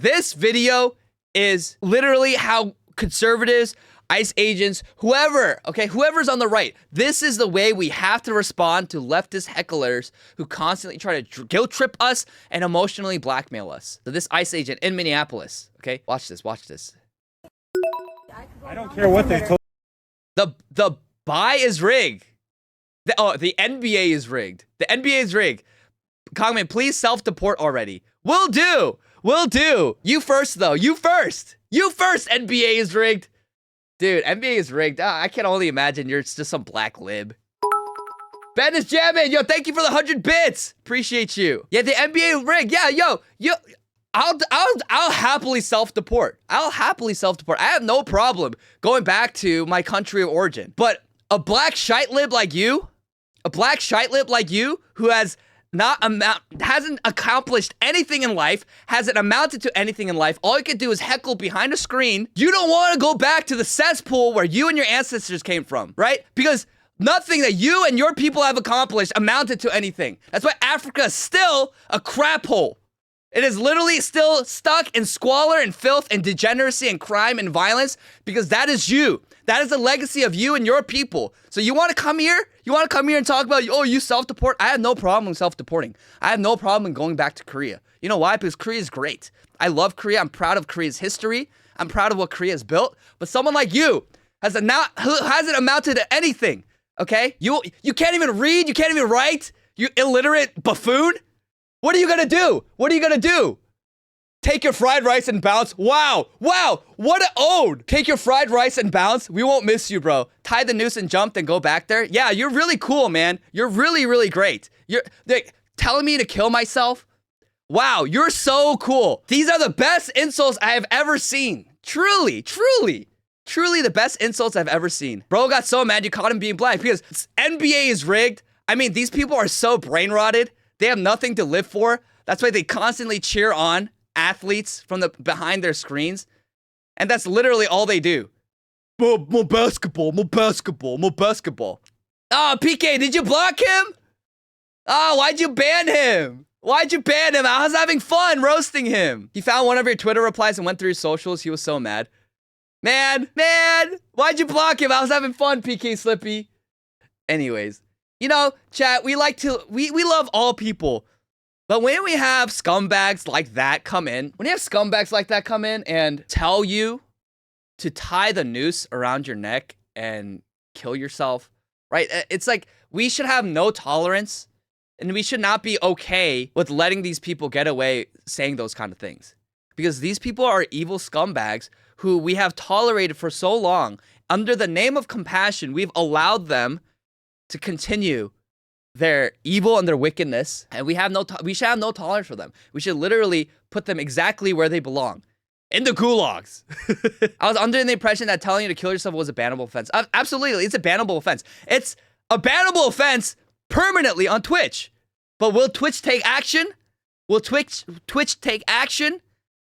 This video is literally how conservatives, ICE agents, whoever's on the right, this is the way we have to respond to leftist hecklers who constantly try to guilt trip us and emotionally blackmail us. So this ICE agent in Minneapolis, okay? Watch this. I don't care what they told. The buy is rigged. The NBA is rigged. The NBA is rigged. Kongman, please self-deport already. Will do. You first, though. You first. NBA is rigged. Dude, NBA is rigged. I can only imagine you're just some black lib. Ben is jamming. Yo, thank you for the 100 bits. Appreciate you. Yeah, the NBA rigged. Yeah, yo. I'll happily self-deport. I have no problem going back to my country of origin. But a black shite lib like you, who hasn't accomplished anything in life, hasn't amounted to anything in life, all you can do is heckle behind a screen. You don't want to go back to the cesspool where you and your ancestors came from, right? Because nothing that you and your people have accomplished amounted to anything. That's why Africa is still a crap hole. It is literally still stuck in squalor and filth and degeneracy and crime and violence because that is you. That is the legacy of you and your people. So you want to come here? You want to come here and talk about, oh, you self-deport? I have no problem self-deporting. I have no problem going back to Korea. You know why? Because Korea is great. I love Korea. I'm proud of Korea's history. I'm proud of what Korea has built. But someone like you who hasn't amounted to anything, okay? You can't even read. You can't even write. You illiterate buffoon. What are you gonna do? Take your fried rice and bounce. Wow, what an ode. Take your fried rice and bounce. We won't miss you, bro. Tie the noose and jump, then go back there. Yeah, you're really cool, man. You're really, really great. You're like telling me to kill myself. Wow, you're so cool. These are the best insults I have ever seen. Truly the best insults I've ever seen. Bro got so mad you caught him being black because NBA is rigged. I mean, these people are so brain rotted. They have nothing to live for. That's why they constantly cheer on athletes from behind their screens. And that's literally all they do. More basketball. Oh, PK, did you block him? Oh, why'd you ban him? I was having fun roasting him. He found one of your Twitter replies and went through your socials. He was so mad. Man, why'd you block him? I was having fun, PK Slippy. Anyways. You know, chat, we love all people. But when we have scumbags like that come in, and tell you to tie the noose around your neck and kill yourself, right? It's like we should have no tolerance and we should not be okay with letting these people get away saying those kind of things. Because these people are evil scumbags who we have tolerated for so long. Under the name of compassion, we've allowed them to continue their evil and their wickedness, and we should have no tolerance for them. We should literally put them exactly where they belong, in the gulags. I was under the impression that telling you to kill yourself was a bannable offense. Absolutely, it's a bannable offense. It's a bannable offense permanently on Twitch. But will Twitch take action? Will Twitch take action?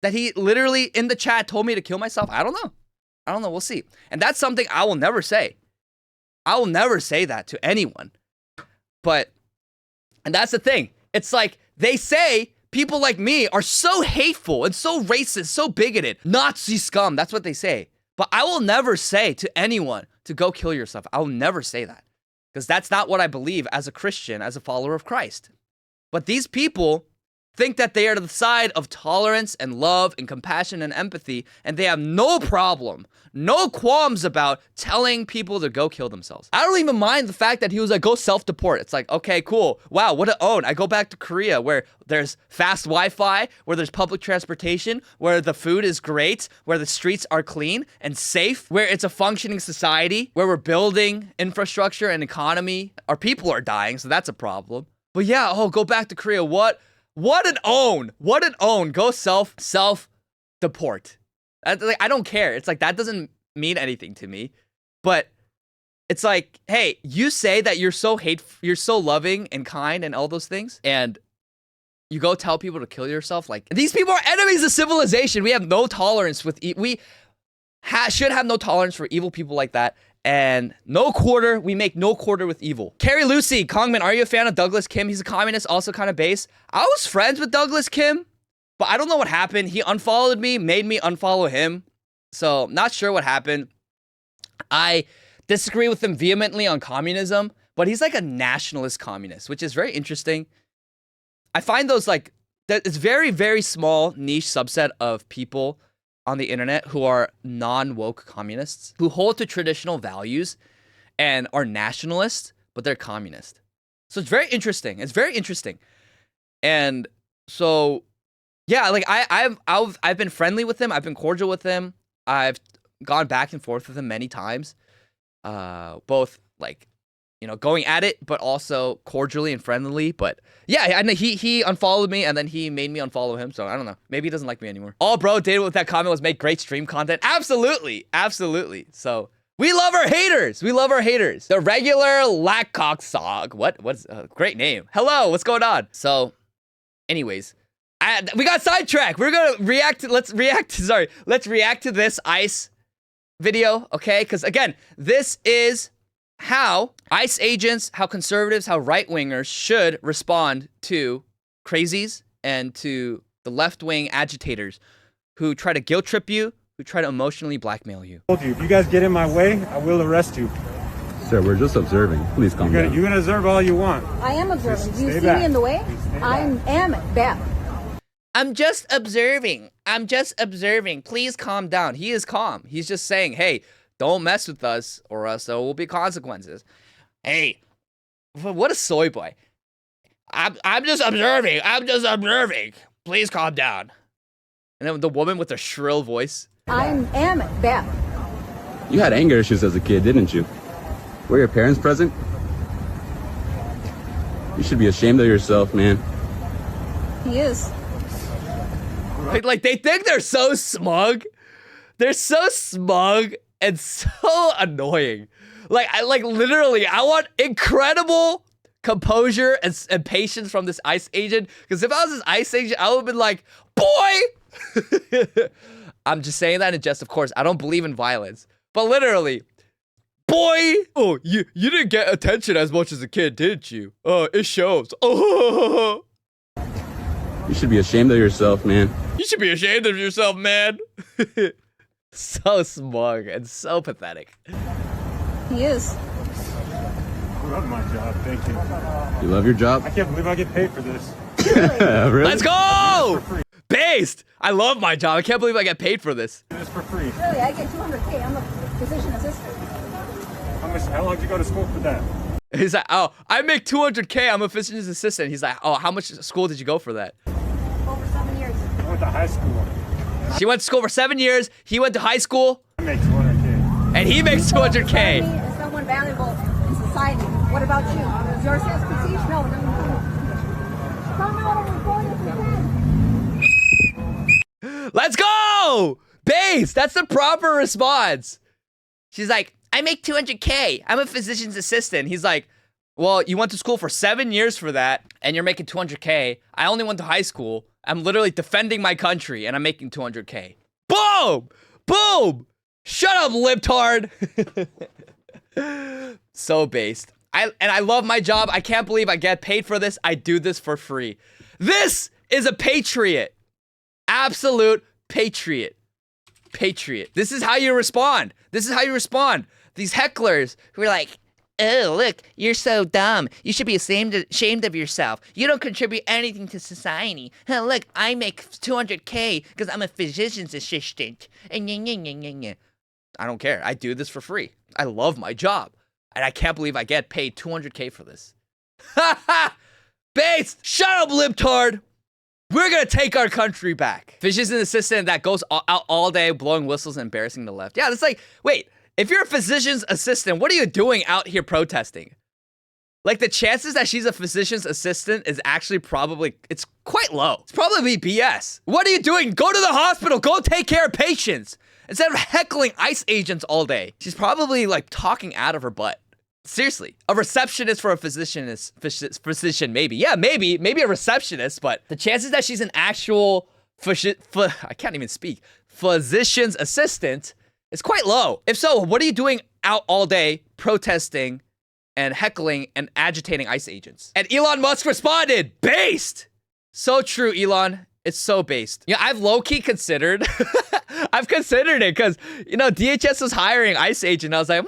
That he literally in the chat told me to kill myself? I don't know. We'll see. And that's something I will never say. I will never say that to anyone. And that's the thing. It's like they say people like me are so hateful and so racist, so bigoted. Nazi scum. That's what they say. But I will never say to anyone to go kill yourself. I will never say that. Because that's not what I believe as a Christian, as a follower of Christ. But these people think that they are to the side of tolerance and love and compassion and empathy, and they have no problem, no qualms about telling people to go kill themselves. I don't even mind the fact that he was like, go self-deport. It's like, okay, cool. Wow, what an own. I go back to Korea where there's fast Wi-Fi, where there's public transportation, where the food is great, where the streets are clean and safe, where it's a functioning society, where we're building infrastructure and economy. Our people are dying, so that's a problem. But yeah, go back to Korea. What an own. Go self-deport. I don't care. It's like, that doesn't mean anything to me. But it's like, hey, you say that you're so loving and kind and all those things, and you go tell people to kill yourself. Like, these people are enemies of civilization. We have no tolerance with, should have no tolerance for evil people like that. And we make no quarter with evil. Carrie Lucy, Kongman, are you a fan of Douglas Kim? He's a communist, also kind of base. I was friends with Douglas Kim. But I don't know what happened. He unfollowed me, made me unfollow him. So not sure what happened. I disagree with him vehemently on communism, but he's like a nationalist communist, which is very interesting. I find those like, it's very, very small niche subset of people on the internet who are non-woke communists, who hold to traditional values and are nationalists, but they're communist. So it's very interesting. It's very interesting. And so, yeah, like I've been friendly with him. I've been cordial with him. I've gone back and forth with him many times. Both like, you know, going at it, but also cordially and friendly. But yeah, I know he unfollowed me and then he made me unfollow him. So I don't know. Maybe he doesn't like me anymore. All bro did with that comment was make great stream content. Absolutely. Absolutely. So we love our haters. We love our haters. The regular Lackcock Sog. What's a great name. Hello. What's going on? So anyways, we got sidetracked. We're going to let's react to this ICE video. Okay. Because again, this is how ICE agents, how conservatives, how right-wingers should respond to crazies and to the left-wing agitators who try to guilt trip you, who try to emotionally blackmail you. I told you, if you guys get in my way, I will arrest you. Sir, we're just observing. Please calm down. You can observe all you want. I am observing. Do you see back. me in the way? I am back. I'm just observing. I'm just observing. Please calm down. He is calm. He's just saying, hey, don't mess with us or else there will be consequences. Hey, what a soy boy. I'm just observing. I'm just observing. Please calm down. And then the woman with the shrill voice. I am back. You had anger issues as a kid, didn't you? Were your parents present? You should be ashamed of yourself, man. He is. Like they think they're so smug. They're so smug and so annoying. Like literally, I want incredible composure and patience from this ICE agent. Because if I was this ICE agent, I would have been like, boy! I'm just saying that in jest, of course. I don't believe in violence. But literally, boy! Oh, you didn't get attention as much as a kid, didn't you? It shows. Oh. You should be ashamed of yourself, man. You should be ashamed of yourself, man. So smug and so pathetic. He is. I love my job, thank you. You love your job? I can't believe I get paid for this. Really? Let's go! Based! I love my job. I can't believe I get paid for this. Do this for free. Really, I get 200K. I'm a physician assistant. How long did you go to school for that? He's like, oh, I make 200K. I'm a physician's assistant. He's like, oh, how much school did you go for that? Over 7 years. I went to high school. She went to school for 7 years. He went to high school. I make 200K. And he makes 200K. Is someone valuable in society? What about you? Is yours says prestige? No, it doesn't count. Come out and report if you can. Let's go! Base! That's the proper response. She's like, I make 200K. I'm a physician's assistant. He's like, well, you went to school for 7 years for that, and you're making 200K. I only went to high school. I'm literally defending my country, and I'm making 200K. Boom! Boom! Shut up, libtard! So based. I love my job. I can't believe I get paid for this. I do this for free. This is a patriot. Absolute patriot. Patriot. This is how you respond. This is how you respond. These hecklers who are like, oh, look, you're so dumb. You should be ashamed of yourself. You don't contribute anything to society. Look, I make 200K because I'm a physician's assistant. I don't care. I do this for free. I love my job. And I can't believe I get paid 200K for this. Ha ha! Bates! Shut up, libtard! We're gonna take our country back. Physician's assistant that goes out all day blowing whistles and embarrassing the left. Yeah, it's like, wait, if you're a physician's assistant, what are you doing out here protesting? Like, the chances that she's a physician's assistant is actually probably, it's quite low. It's probably BS. What are you doing? Go to the hospital. Go take care of patients. Instead of heckling ICE agents all day. She's probably, like, talking out of her butt. Seriously. A receptionist for a physician is, physician, maybe. Yeah, maybe a receptionist, but the chances that she's an actual, I can't even speak, physician's assistant is quite low. If so, what are you doing out all day protesting and heckling and agitating ICE agents? And Elon Musk responded, based! So true, Elon. It's so based. Yeah, I've low-key considered. I've considered it because, you know, DHS was hiring ICE agent. I was like,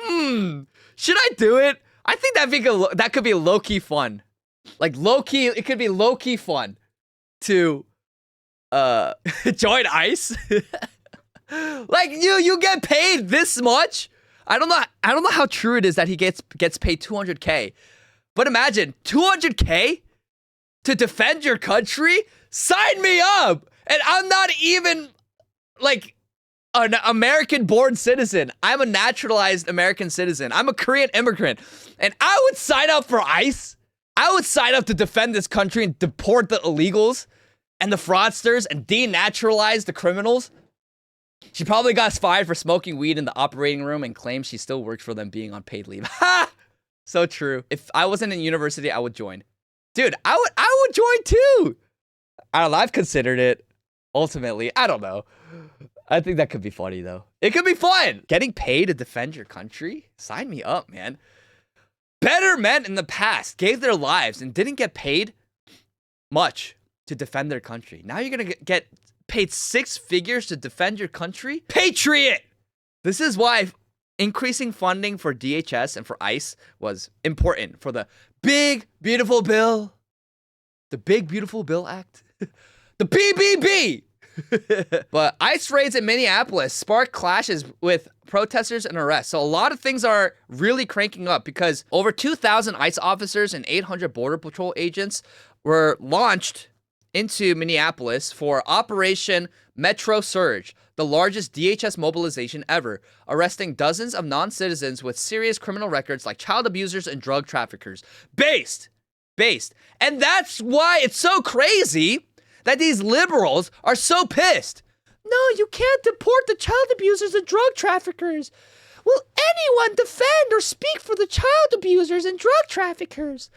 should I do it? I think that could be low-key fun. Like, low-key, it could be low-key fun to join ICE. Like, you get paid this much. I don't know how true it is that he gets paid $200K. But imagine, $200K to defend your country? Sign me up! And I'm not even, like, an American-born citizen. I'm a naturalized American citizen. I'm a Korean immigrant. And I would sign up for ICE. I would sign up to defend this country and deport the illegals and the fraudsters and denaturalize the criminals. She probably got fired for smoking weed in the operating room and claims she still works for them being on paid leave. Ha! So true. If I wasn't in university, I would join. Dude, I would join too. I don't know. I've considered it. Ultimately, I don't know. I think that could be funny, though. It could be fun. Getting paid to defend your country? Sign me up, man. Better men in the past gave their lives and didn't get paid much to defend their country. Now you're going to get paid 6 figures to defend your country? Patriot! This is why increasing funding for DHS and for ICE was important for the Big Beautiful Bill. The Big Beautiful Bill Act. The BBB! But ICE raids in Minneapolis sparked clashes with protesters and arrests. So a lot of things are really cranking up because over 2,000 ICE officers and 800 Border Patrol agents were launched into Minneapolis for Operation Metro Surge, the largest DHS mobilization ever, arresting dozens of non-citizens with serious criminal records like child abusers and drug traffickers. Based. And that's why it's so crazy that these liberals are so pissed. No, you can't deport the child abusers and drug traffickers. Will anyone defend or speak for the child abusers and drug traffickers?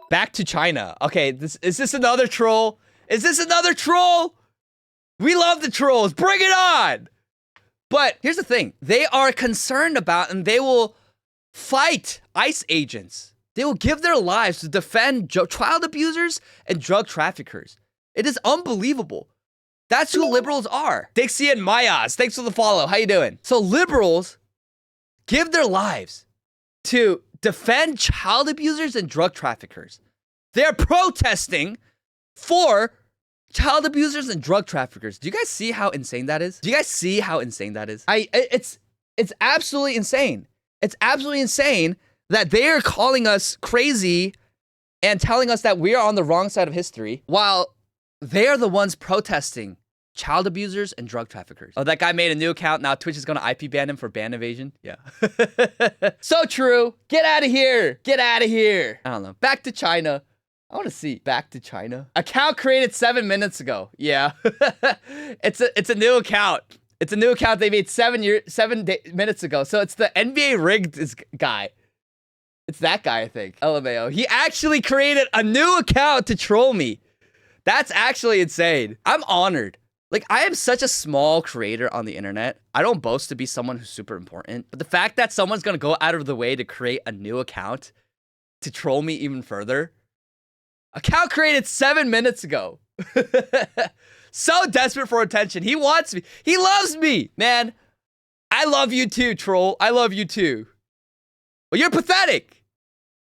Back to China. Okay, is this another troll? Is this another troll? We love the trolls. Bring it on. But here's the thing. They are concerned about and they will fight ICE agents. They will give their lives to defend child abusers and drug traffickers. It is unbelievable. That's who liberals are. Dixie and Mayas, thanks for the follow. How you doing? So liberals give their lives to defend child abusers and drug traffickers. They're protesting for child abusers and drug traffickers. Do you guys see how insane that is? Do you guys see how insane that is? It's absolutely insane. It's absolutely insane that they are calling us crazy and telling us that we are on the wrong side of history while they are the ones protesting child abusers and drug traffickers. Oh, that guy made a new account. Now Twitch is going to IP ban him for ban evasion. Yeah. So true. Get out of here. Get out of here. I don't know. Back to China. I want to see. Back to China. Account created 7 minutes ago. Yeah. It's a new account. It's a new account they made 7 minutes ago. So it's the NBA rigged guy. It's that guy, I think. LMAO. He actually created a new account to troll me. That's actually insane. I'm honored. Like, I am such a small creator on the internet. I don't boast to be someone who's super important. But the fact that someone's going to go out of the way to create a new account to troll me even further. Account created 7 minutes ago. So desperate for attention. He wants me. He loves me. Man, I love you too, troll. I love you too. Well, you're pathetic.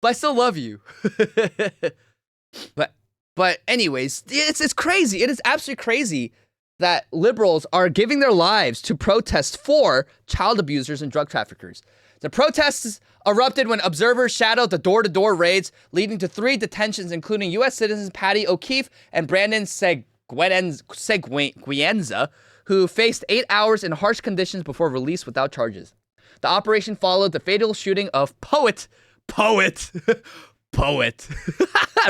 But I still love you. But anyways, it's crazy. It is absolutely crazy that liberals are giving their lives to protest for child abusers and drug traffickers. The protests erupted when observers shadowed the door-to-door raids, leading to 3 detentions, including U.S. citizens Patty O'Keefe and Brandon Seguenza, who faced 8 hours in harsh conditions before release without charges. The operation followed the fatal shooting of poet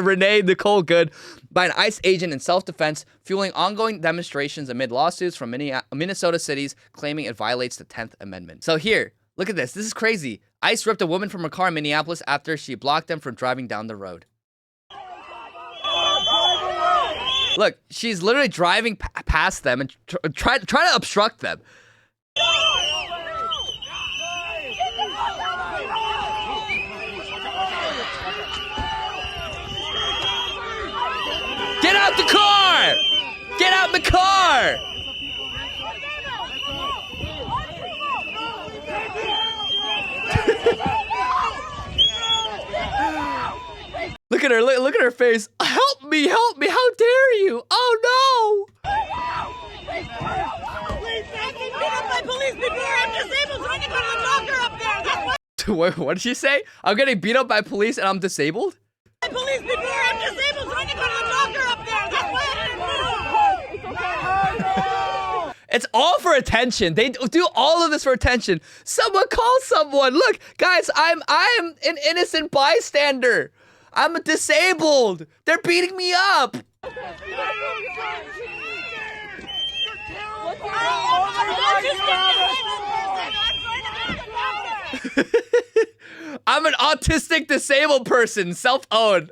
Renee Nicole Good by an ICE agent in self-defense, fueling ongoing demonstrations amid lawsuits from Minnesota cities claiming it violates the 10th Amendment. So here, look at this. This is crazy. ICE ripped a woman from her car in Minneapolis after she blocked them from driving down the road. Look, she's literally driving past them and try to obstruct them. Get out the car! out my car! Look at her, look at her face. Help me, how dare you? Oh no! What did she say? I'm getting beat up by police and I'm disabled? Police before I'm disabled, so I can go to the doctor up there. That's why I didn't move. It's all for attention. They do all of this for attention. Someone call someone. Look, guys, I'm an innocent bystander. I'm disabled. They're beating me up. I'm an autistic disabled person, self-owned.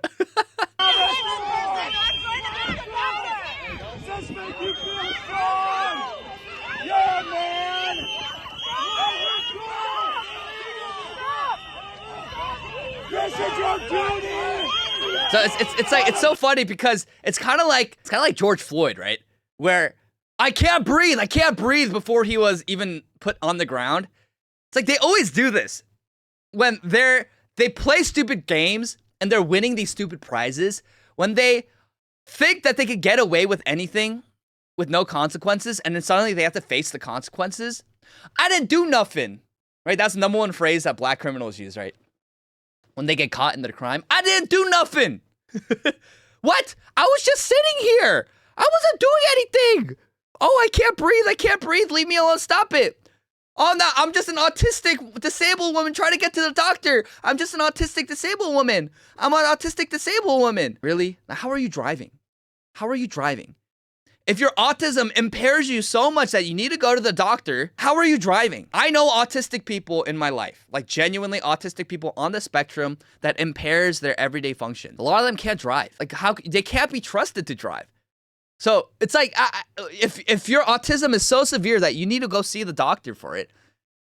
So it's so funny because it's kind of like George Floyd, right? Where I can't breathe before he was even put on the ground. It's like they always do this when they play stupid games and they're winning these stupid prizes. When they think that they could get away with anything with no consequences, and then suddenly they have to face the consequences. I didn't do nothing, right? That's the #1 phrase that black criminals use, right? When they get caught in their crime, I didn't do nothing. What? I was just sitting here. I wasn't doing anything. Oh, I can't breathe. Leave me alone. Stop it. Oh, no, I'm just an autistic disabled woman trying to get to the doctor. I'm just an autistic disabled woman. I'm an autistic disabled woman. Really? Now, how are you driving? How are you driving? If your autism impairs you so much that you need to go to the doctor, how are you driving? I know autistic people in my life, like genuinely autistic people on the spectrum that impairs their everyday function. A lot of them can't drive. Like they can't be trusted to drive. So it's like, if your autism is so severe that you need to go see the doctor for it,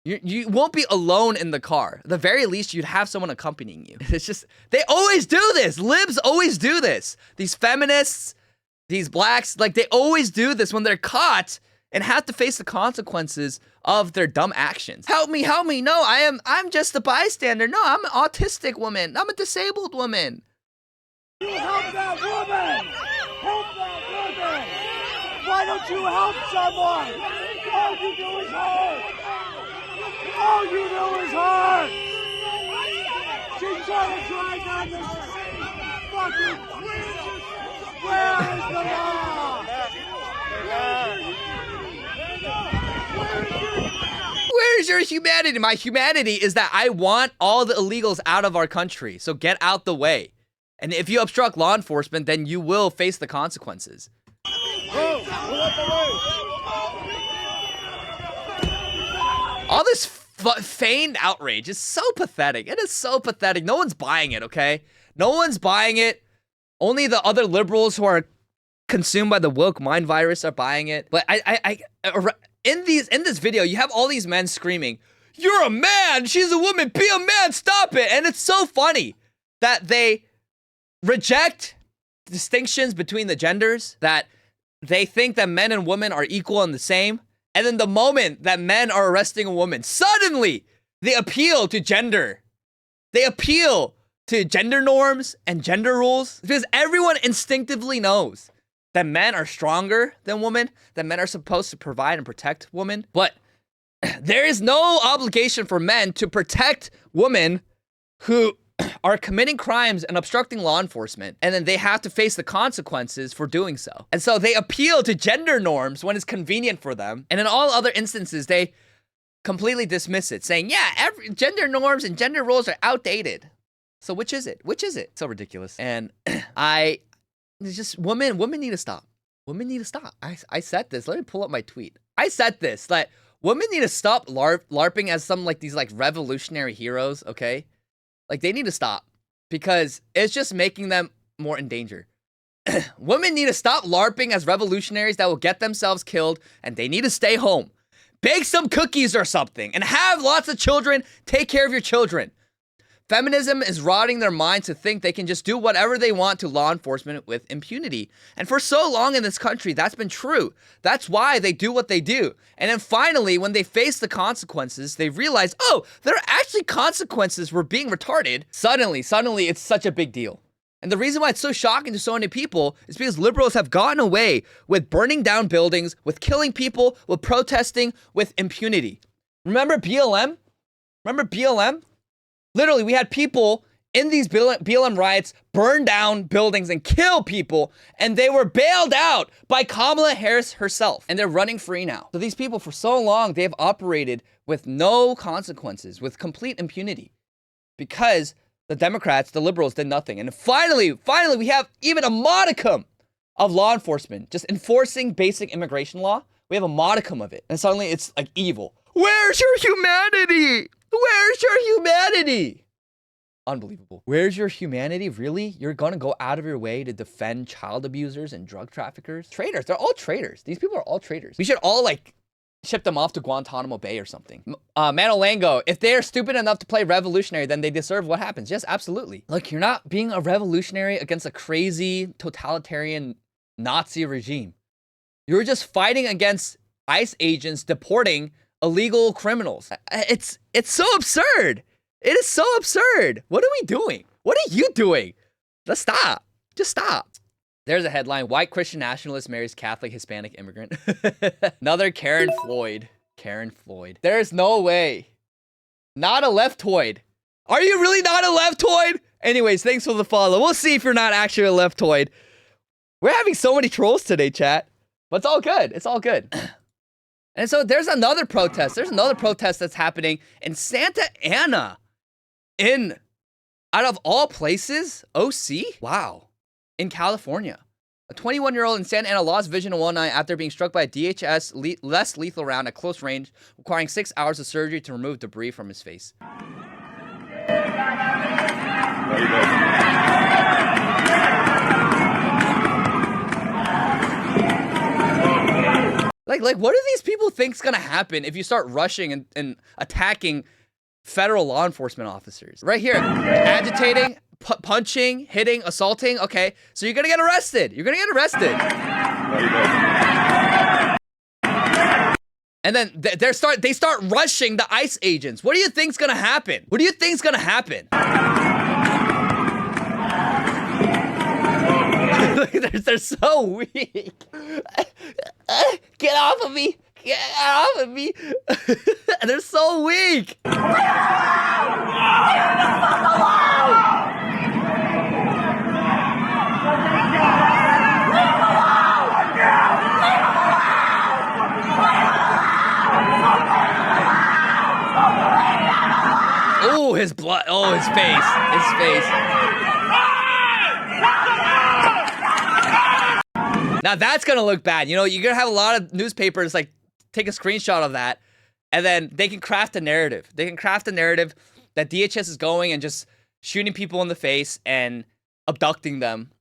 you won't be alone in the car. At the very least, you'd have someone accompanying you. It's just, they always do this. Libs always do this. These feminists, these blacks, like they always do this when they're caught and have to face the consequences of their dumb actions. Help me. No, I'm just a bystander. No, I'm an autistic woman. I'm a disabled woman. You help that woman! Help that woman! Why don't you help someone? All you do is hurt! All you do is hurt! She's trying to drive down the fucking... Where is the law? Where's your humanity? My humanity is that I want all the illegals out of our country. So get out the way. And if you obstruct law enforcement, then you will face the consequences. All this feigned outrage is so pathetic. It is so pathetic. No one's buying it, okay? No one's buying it. Only the other liberals who are consumed by the woke mind virus are buying it. But in this video, you have all these men screaming, "You're a man! She's a woman! Be a man! Stop it!" And it's so funny that they reject distinctions between the genders, that they think that men and women are equal and the same. And then the moment that men are arresting a woman, suddenly they appeal to gender. They appeal to gender norms and gender rules because everyone instinctively knows that men are stronger than women, that men are supposed to provide and protect women. But there is no obligation for men to protect women who are committing crimes and obstructing law enforcement, and then they have to face the consequences for doing so. And so they appeal to gender norms when it's convenient for them, and in all other instances, they completely dismiss it, saying, yeah, gender norms and gender roles are outdated. So which is it? Which is it? So ridiculous. And it's just, women need to stop. Women need to stop. I said this. Let me pull up my tweet. I said this, like, women need to stop LARPing as some, like, these, like, revolutionary heroes, okay? Like, they need to stop because it's just making them more in danger. Women need to stop LARPing as revolutionaries that will get themselves killed, and they need to stay home. Bake some cookies or something and have lots of children. Take care of your children. Feminism is rotting their minds to think they can just do whatever they want to law enforcement with impunity. And for so long in this country, that's been true. That's why they do what they do. And then finally, when they face the consequences, they realize, oh, there are actually consequences for being retarded. Suddenly, it's such a big deal. And the reason why it's so shocking to so many people is because liberals have gotten away with burning down buildings, with killing people, with protesting, with impunity. Remember BLM? Literally, we had people in these BLM riots burn down buildings and kill people, and they were bailed out by Kamala Harris herself, and they're running free now. So these people, for so long, they have operated with no consequences, with complete impunity, because the Democrats, the liberals, did nothing. And finally, we have even a modicum of law enforcement, just enforcing basic immigration law. We have a modicum of it, and suddenly it's like evil. Where's your humanity? Where's your humanity? Unbelievable. Where's your humanity? Really? You're gonna go out of your way to defend child abusers and drug traffickers? Traitors. They're all traitors. These people are all traitors. We should all, like, ship them off to Guantanamo Bay or something. Manolango, if they're stupid enough to play revolutionary, then they deserve what happens. Yes, absolutely. Look, you're not being a revolutionary against a crazy totalitarian Nazi regime. You're just fighting against ICE agents deporting illegal criminals. It's so absurd. It is so absurd. What are we doing? What are you doing? Let's stop. Just stop. There's a headline. White Christian nationalist marries Catholic Hispanic immigrant. Another Karen Floyd. Karen Floyd. There's no way. Not a leftoid. Are you really not a leftoid? Anyways, thanks for the follow. We'll see if you're not actually a leftoid. We're having so many trolls today, chat. But it's all good. It's all good. And so there's another protest. There's another protest that's happening in Santa Ana. Out of all places, OC? Wow. In California. A 21-year-old in Santa Ana lost vision in one eye after being struck by a DHS less lethal round at close range, requiring 6 hours of surgery to remove debris from his face. Like, what do these people think's gonna happen if you start rushing and attacking federal law enforcement officers? Right here, agitating, punching, hitting, assaulting. Okay, so you're gonna get arrested. You're gonna get arrested. And then they start rushing the ICE agents. What do you think's gonna happen? What do you think's gonna happen? They're so weak. Get off of me. Get off of me. They're so weak. Oh, his blood. Oh, his face. His face. Now that's gonna look bad. You know, you're gonna have a lot of newspapers like take a screenshot of that, and then they can craft a narrative. They can craft a narrative that DHS is going and just shooting people in the face and abducting them.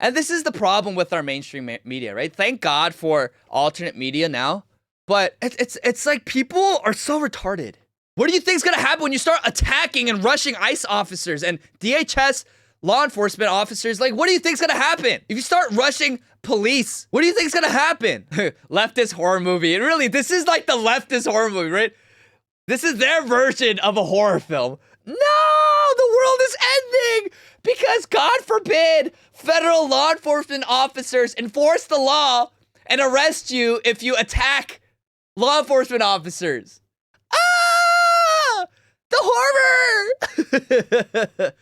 And this is the problem with our mainstream media, right? Thank God for alternate media now, but it's like people are so retarded. What do you think's gonna happen when you start attacking and rushing ICE officers and DHS law enforcement officers? Like, what do you think's gonna happen if you start rushing police? What do you think's gonna happen? Leftist horror movie. And really, this is like the leftist horror movie, right? This is their version of a horror film. No, the world is ending because, God forbid, federal law enforcement officers enforce the law and arrest you if you attack law enforcement officers. Ah! The horror!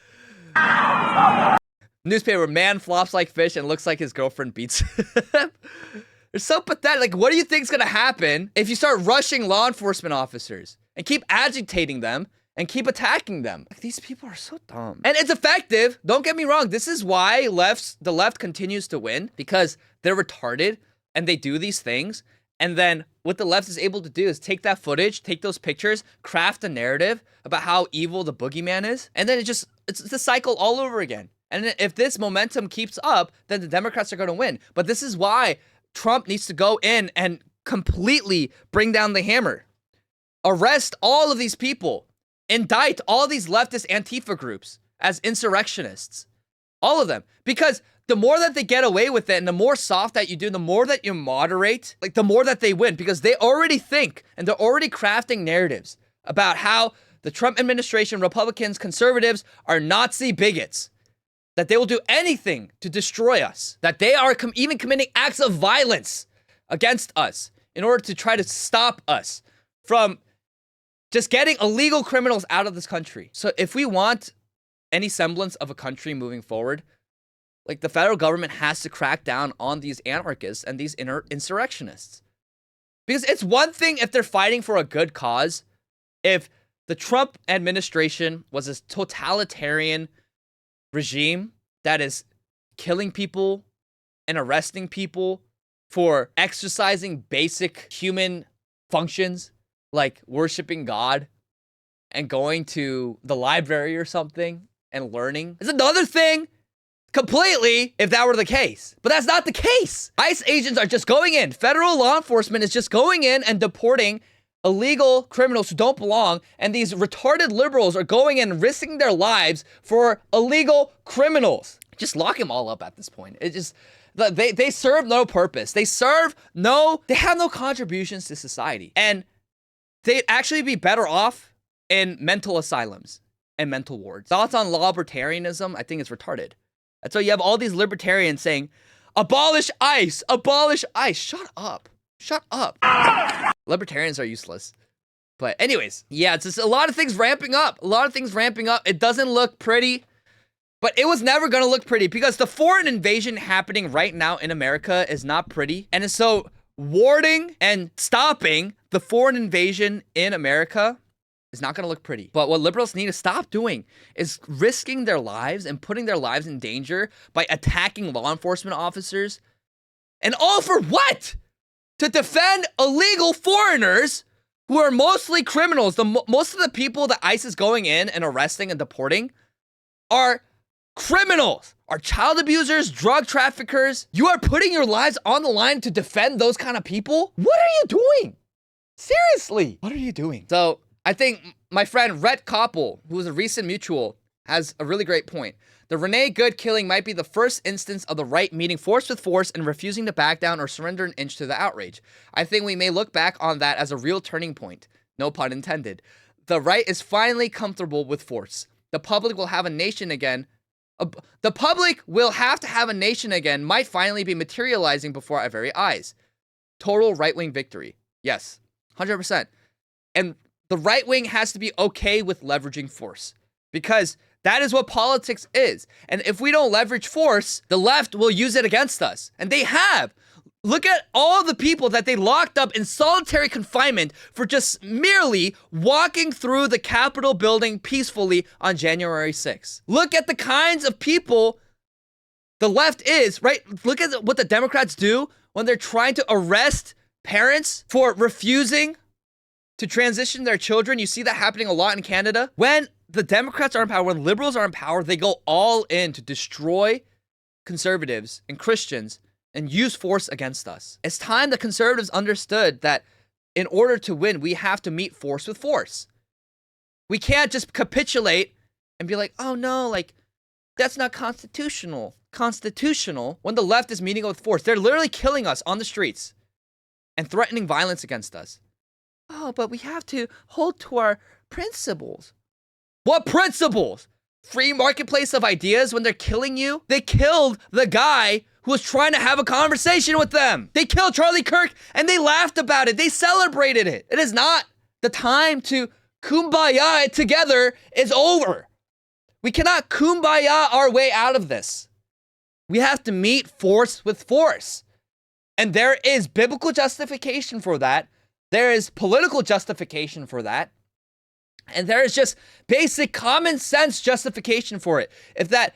Newspaper, man flops like fish and looks like his girlfriend beats him. They're so pathetic. Like, what do you think's gonna happen if you start rushing law enforcement officers and keep agitating them and keep attacking them? Like, these people are so dumb. And it's effective. Don't get me wrong. This is why the left continues to win, because they're retarded and they do these things. And then what the left is able to do is take that footage, take those pictures, craft a narrative about how evil the boogeyman is. And then it's the cycle all over again. And if this momentum keeps up, then the Democrats are going to win. But this is why Trump needs to go in and completely bring down the hammer. Arrest all of these people. indict all these leftist Antifa groups as insurrectionists. All of them. Because the more that they get away with it and the more soft that you do, the more that you moderate, like the more that they win, because they already think and they're already crafting narratives about how the Trump administration, Republicans, conservatives are Nazi bigots, that they will do anything to destroy us, that they are even committing acts of violence against us in order to try to stop us from just getting illegal criminals out of this country. So if we want any semblance of a country moving forward, like the federal government has to crack down on these anarchists and these insurrectionists. Because it's one thing if they're fighting for a good cause. If the Trump administration was a totalitarian regime that is killing people and arresting people for exercising basic human functions like worshiping God and going to the library or something and learning. It's another thing completely if that were the case. But that's not the case. ICE agents are just going in. Federal law enforcement is just going in and deporting illegal criminals who don't belong. And these retarded liberals are going in and risking their lives for illegal criminals. Just lock them all up at this point. It just, they serve no purpose. They have no contributions to society. And they'd actually be better off in mental asylums and mental wards. Thoughts on libertarianism, I think it's retarded. That's why you have all these libertarians saying, abolish ICE, abolish ICE. Shut up. Shut up. Libertarians are useless. But anyways, yeah, it's just a lot of things ramping up. It doesn't look pretty, but it was never going to look pretty because the foreign invasion happening right now in America is not pretty. And so warding and stopping the foreign invasion in America is not going to look pretty. But what liberals need to stop doing is risking their lives and putting their lives in danger by attacking law enforcement officers. And all for what? To defend illegal foreigners who are mostly criminals. Most of the people that ICE is going in and arresting and deporting are criminals, are child abusers, drug traffickers. You are putting your lives on the line to defend those kind of people? What are you doing? Seriously, what are you doing? So I think my friend Rhett Koppel, who is a recent mutual, has a really great point. The Renee Good killing might be the first instance of the right meeting force with force and refusing to back down or surrender an inch to the outrage. I think we may look back on that as a real turning point. No pun intended. The right is finally comfortable with force. The public will have a nation again. The public will have to have a nation again might finally be materializing before our very eyes. Total right-wing victory. Yes, 100%. And the right wing has to be okay with leveraging force because that is what politics is. And if we don't leverage force, the left will use it against us. And they have. Look at all the people that they locked up in solitary confinement for just merely walking through the Capitol building peacefully on January 6th. Look at the kinds of people the left is, right? Look at what the Democrats do when they're trying to arrest parents for refusing to transition their children. You see that happening a lot in Canada. When the Democrats are in power, when liberals are in power, they go all in to destroy conservatives and Christians and use force against us. It's time the conservatives understood that in order to win, we have to meet force with force. We can't just capitulate and be like, oh no, like, that's not constitutional. Constitutional when the left is meeting with force. They're literally killing us on the streets and threatening violence against us. Oh, but we have to hold to our principles. What principles? Free marketplace of ideas when they're killing you? They killed the guy who was trying to have a conversation with them. They killed Charlie Kirk and they laughed about it. They celebrated it. It is not the time to kumbaya it together. It's over. We cannot kumbaya our way out of this. We have to meet force with force. And there is biblical justification for that. There is political justification for that. And there is just basic common sense justification for it. If that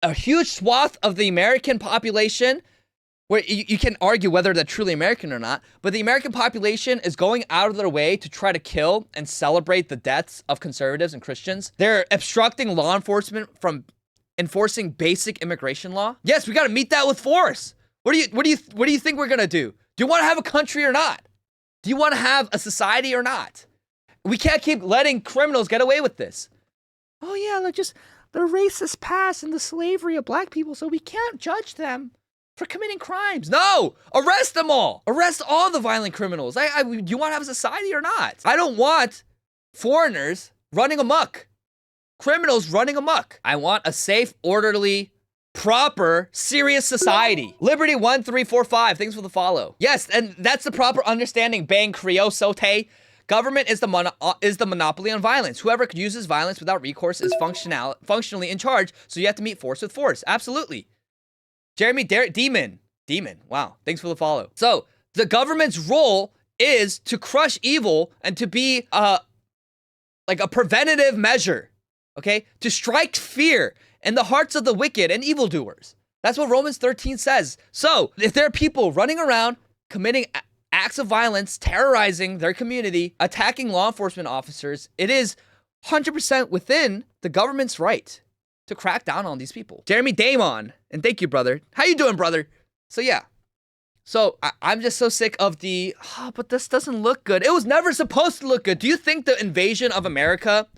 a huge swath of the American population, where you can argue whether they're truly American or not, but the American population is going out of their way to try to kill and celebrate the deaths of conservatives and Christians. They're obstructing law enforcement from enforcing basic immigration law. Yes, we got to meet that with force. What do you think we're gonna do? Do you want to have a country or not? Do you want to have a society or not? We can't keep letting criminals get away with this. Oh yeah, they're just the racist past and the slavery of black people, so we can't judge them for committing crimes. No! Arrest them all! Arrest all the violent criminals. Do you want to have a society or not? I don't want foreigners running amok. Criminals running amok. I want a safe, orderly, proper, serious society. Liberty1345, thanks for the follow. Yes, and that's the proper understanding, Bang Creosote. Government is the monopoly on violence. Whoever uses violence without recourse is functionally in charge, so you have to meet force with force. Absolutely. Jeremy Demon. Wow, thanks for the follow. So, the government's role is to crush evil and to be like a preventative measure, okay? To strike fear in the hearts of the wicked and evildoers. That's what Romans 13 says. So, if there are people running around committing acts of violence, terrorizing their community, attacking law enforcement officers, it is 100% within the government's right to crack down on these people. Jeremy Damon, and thank you, brother. How you doing, brother? So yeah. So I'm just so sick of the, but this doesn't look good. It was never supposed to look good. Do you think the invasion of America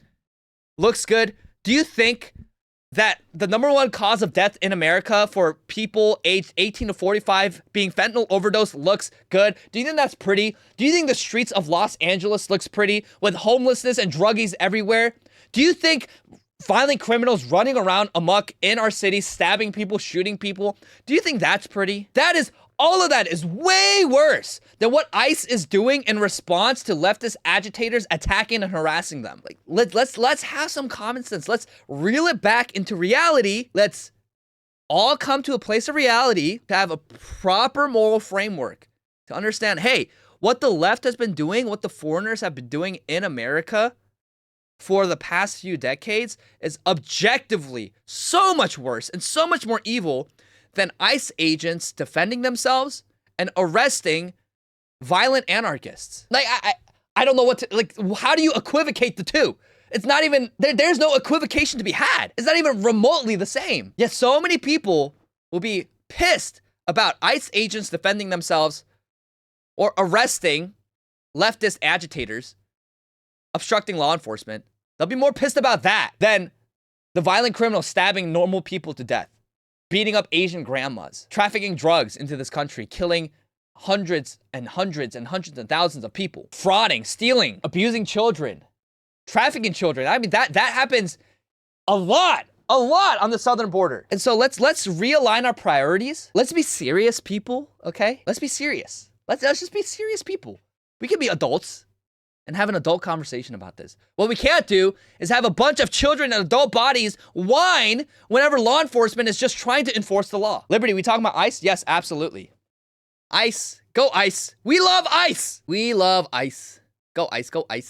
looks good? Do you think that the #1 cause of death in America for people aged 18 to 45 being fentanyl overdose looks good? Do you think that's pretty? Do you think the streets of Los Angeles looks pretty with homelessness and druggies everywhere? Do you think violent criminals running around amok in our city, stabbing people, shooting people, do you think that's pretty? All of that is way worse than what ICE is doing in response to leftist agitators attacking and harassing them. Like, let's have some common sense. Let's reel it back into reality. Let's all come to a place of reality to have a proper moral framework to understand, hey, what the left has been doing, what the foreigners have been doing in America for the past few decades is objectively so much worse and so much more evil than ICE agents defending themselves and arresting violent anarchists. Like, I don't know what to, like, how do you equivocate the two? It's not even, there's no equivocation to be had. It's not even remotely the same. Yet so many people will be pissed about ICE agents defending themselves or arresting leftist agitators, obstructing law enforcement. They'll be more pissed about that than the violent criminals stabbing normal people to death, beating up Asian grandmas, trafficking drugs into this country, killing hundreds and hundreds and hundreds of thousands of people, frauding, stealing, abusing children, trafficking children. I mean, that happens a lot on the southern border. And so let's realign our priorities. Let's be serious people, okay? Let's be serious. Let's just be serious people. We can be adults and have an adult conversation about this. What we can't do is have a bunch of children in adult bodies whine whenever law enforcement is just trying to enforce the law. Liberty, we talking about ICE? Yes, absolutely. ICE, go ICE. We love ICE. We love ICE. Go ICE, go ICE.